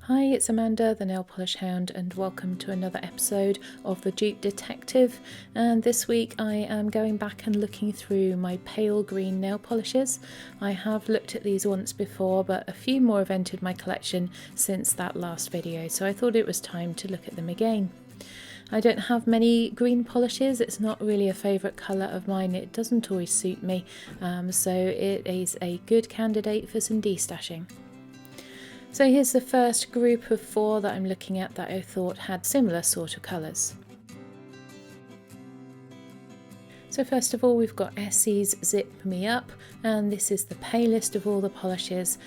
Hi, it's Amanda, the Nail Polish Hound, and welcome to another episode of the Dupe Detective. And this week I am going back and looking through my pale green nail polishes. I have looked at these once before, but a few more have entered my collection since that last video, so I thought it was time to look at them again. I don't have many green polishes, it's not really a favourite colour of mine, it doesn't always suit me, so it is a good candidate for some destashing. So here's the first group of 4 that I'm looking at that I thought had similar sort of colours. So first of all, we've got Essie's Zip Me Up, and this is the palest of all the polishes,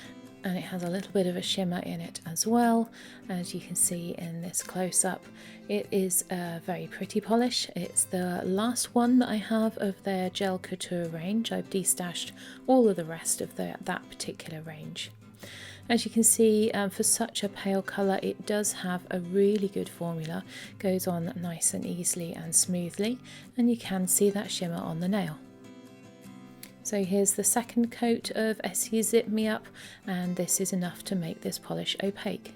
and it has a little bit of a shimmer in it as well, as you can see in this close-up. It is a very pretty polish. It's the last one that I have of their Gel Couture range. I've destashed all of the rest of that particular range. As you can see, for such a pale colour, it does have a really good formula, goes on nice and easily and smoothly, and you can see that shimmer on the nail. So here's the second coat of Essie Zip Me Up, and this is enough to make this polish opaque.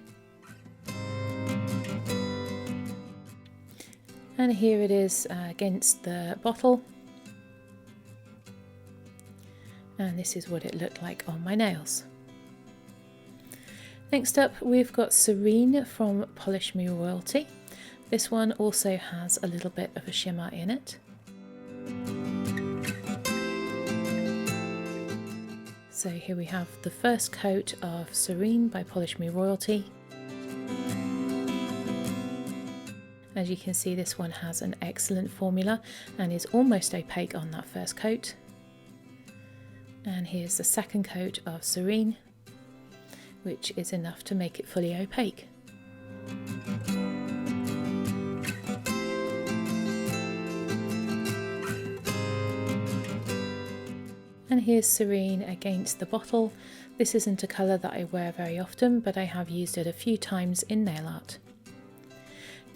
And here it is against the bottle, and this is what it looked like on my nails. Next up, we've got Serene from Polish Me Royalty. This one also has a little bit of a shimmer in it. So here we have the first coat of Serene by Polish Me Royalty. As you can see, this one has an excellent formula and is almost opaque on that first coat. And here's the second coat of Serene, which is enough to make it fully opaque. And here's Serene against the bottle. This isn't a colour that I wear very often, but I have used it a few times in nail art.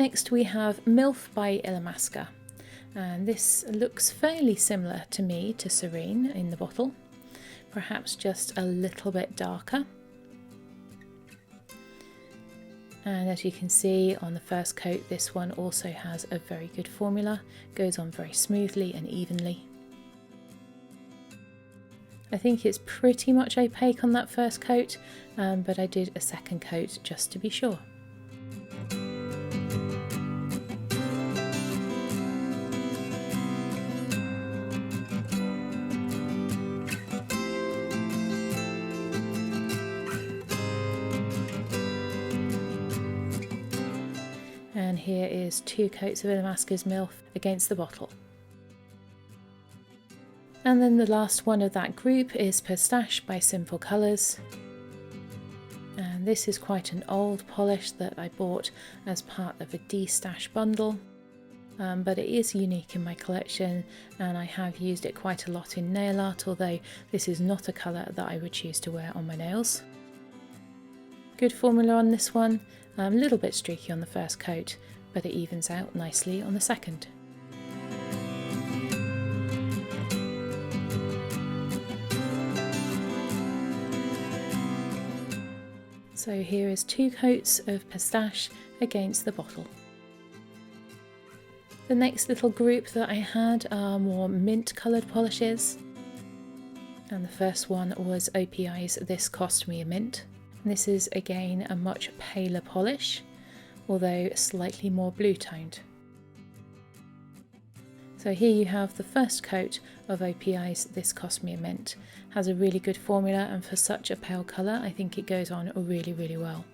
Next we have MILF by Illamasqua, and this looks fairly similar to me to Serene in the bottle, perhaps just a little bit darker. And as you can see on the first coat, this one also has a very good formula, goes on very smoothly and evenly. I think it's pretty much opaque on that first coat, but I did a second coat just to be sure. And here is 2 coats of Illamasqua's MILF against the bottle. And then the last one of that group is Pistache by Simple Colours. And this is quite an old polish that I bought as part of a destash bundle. But it is unique in my collection and I have used it quite a lot in nail art, although this is not a colour that I would choose to wear on my nails. Good formula on this one. A little bit streaky on the first coat, but it evens out nicely on the second. So here is 2 coats of Pistache against the bottle. The next little group that I had are more mint coloured polishes. And the first one was OPI's This Cost Me a Mint. This is again a much paler polish, although slightly more blue toned. So here you have the first coat of OPI's This Cost Me a Mint. Has a really good formula, and for such a pale colour I think it goes on really well.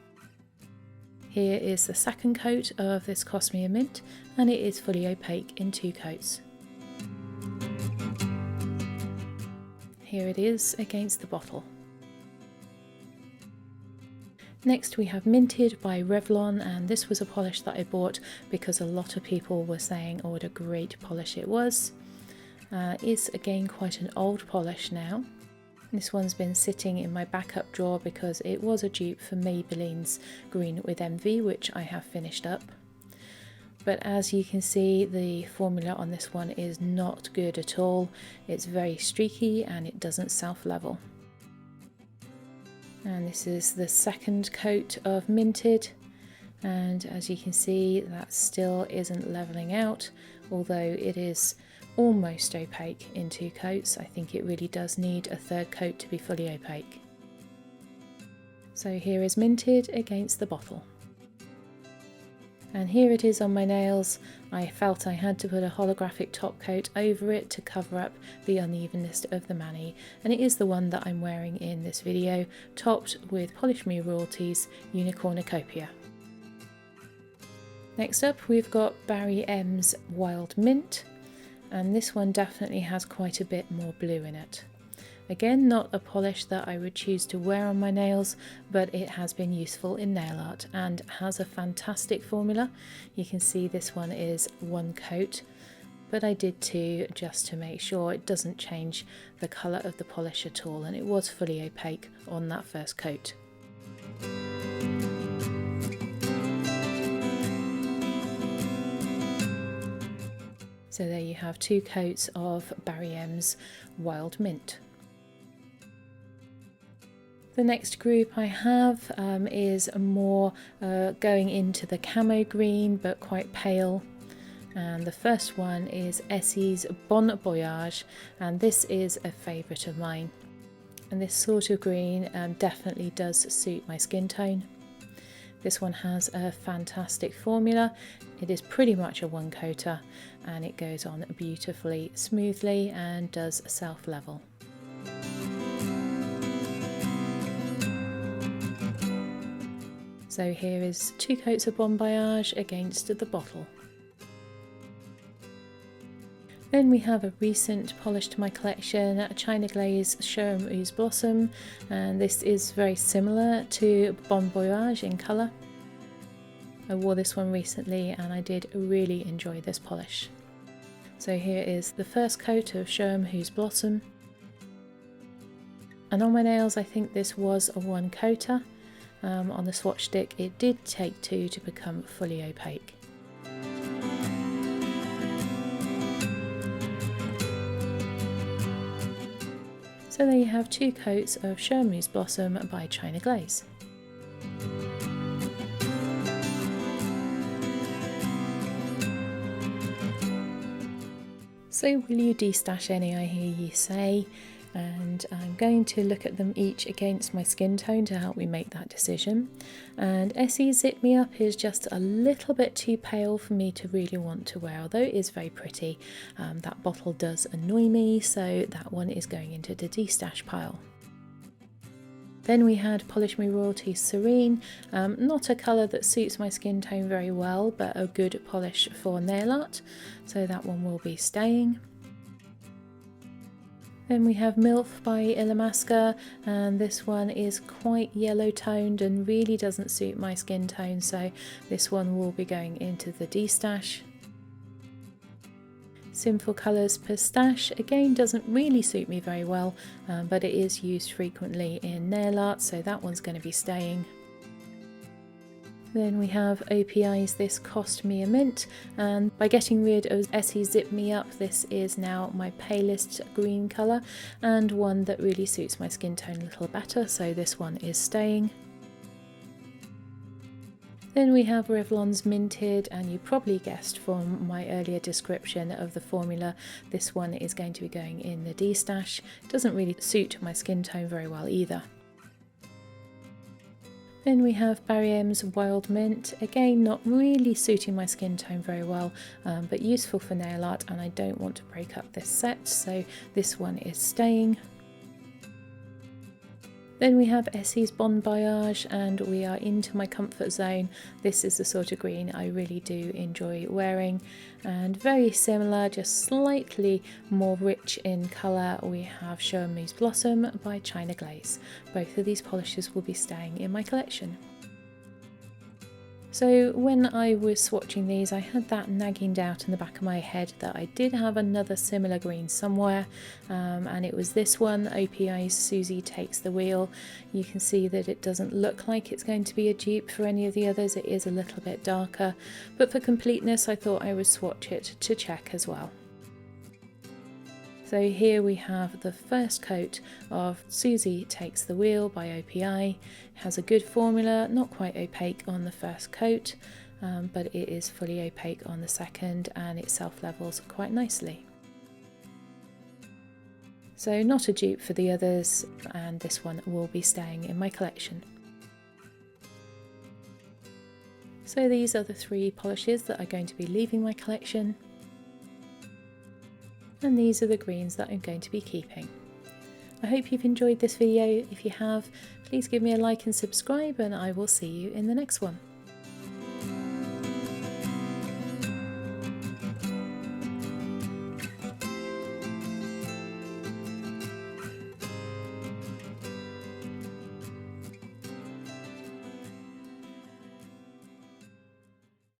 Here is the second coat of This Cost Me a Mint, and it is fully opaque in 2 coats. Here it is against the bottle. Next we have Minted by Revlon, and this was a polish that I bought because a lot of people were saying what a great polish it was. It's again quite an old polish now. This one's been sitting in my backup drawer because it was a dupe for Maybelline's Green with Envy, which I have finished up. But as you can see, the formula on this one is not good at all. It's very streaky and it doesn't self-level. And this is the second coat of Minted, and as you can see that still isn't levelling out, although it is almost opaque in 2 coats. I think it really does need a third coat to be fully opaque. So here is Minted against the bottle. And here it is on my nails. I felt I had to put a holographic top coat over it to cover up the unevenness of the mani, and it is the one that I'm wearing in this video, topped with Polish Me Royalties Unicornucopia. Next up we've got Barry M's Wild Mint, and this one definitely has quite a bit more blue in it. Again, not a polish that I would choose to wear on my nails, but it has been useful in nail art and has a fantastic formula. You can see this one is 1 coat, but I did 2 just to make sure it doesn't change the colour of the polish at all, and it was fully opaque on that first coat. So there you have 2 coats of Barry M's Wild Mint. The next group I have is more going into the camo green, but quite pale. And the first one is Essie's Bon Voyage, and this is a favourite of mine. And this sort of green definitely does suit my skin tone. This one has a fantastic formula. It is pretty much a 1-coater, and it goes on beautifully smoothly and does self-level. So here is 2 coats of Bon Voyage against the bottle. Then we have a recent polish to my collection, a China Glaze Sherm Ooze Blossom, and this is very similar to Bon Voyage in colour. I wore this one recently and I did really enjoy this polish. So here is the first coat of Sherm Ooze Blossom. And on my nails I think this was a 1-coater. On the swatch stick it did take 2 to become fully opaque. So there you have 2 coats of Sherm Ooze Blossom by China Glaze. So will you destash any, I hear you say? And I'm going to look at them each against my skin tone to help me make that decision. And Essie Zip Me Up is just a little bit too pale for me to really want to wear, although it is very pretty. That bottle does annoy me, so that one is going into the destash pile. Then we had Polish Me Royalties Serene, not a colour that suits my skin tone very well, but a good polish for nail art, so that one will be staying. Then we have MILF by Illamasqua, and this one is quite yellow toned and really doesn't suit my skin tone, so this one will be going into the destash. Sinful Colours Pistache again doesn't really suit me very well, but it is used frequently in nail art, so that one's going to be staying. Then we have OPI's This Cost Me a Mint, and by getting rid of Essie Zip Me Up, this is now my palest green colour and one that really suits my skin tone a little better, so this one is staying. Then we have Revlon's Minted, and you probably guessed from my earlier description of the formula, this one is going to be going in the destash. It doesn't really suit my skin tone very well either. Then we have Barry M's Wild Mint, again not really suiting my skin tone very well, but useful for nail art, and I don't want to break up this set, so this one is staying. Then we have Essie's Bon Voyage, and we are into my comfort zone. This is the sort of green I really do enjoy wearing, and very similar, just slightly more rich in colour, we have Sherm Ooze Blossom by China Glaze. Both of these polishes will be staying in my collection. So when I was swatching these, I had that nagging doubt in the back of my head that I did have another similar green somewhere, and it was this one, OPI's Susie Takes the Wheel. You can see that it doesn't look like it's going to be a dupe for any of the others, it is a little bit darker, but for completeness I thought I would swatch it to check as well. So here we have the first coat of Susie Takes the Wheel by OPI. It has a good formula, not quite opaque on the first coat, but it is fully opaque on the second, and it self-levels quite nicely. So not a dupe for the others, and this one will be staying in my collection. So these are the 3 polishes that are going to be leaving my collection. And these are the greens that I'm going to be keeping. I hope you've enjoyed this video. If you have, please give me a like and subscribe, and I will see you in the next one.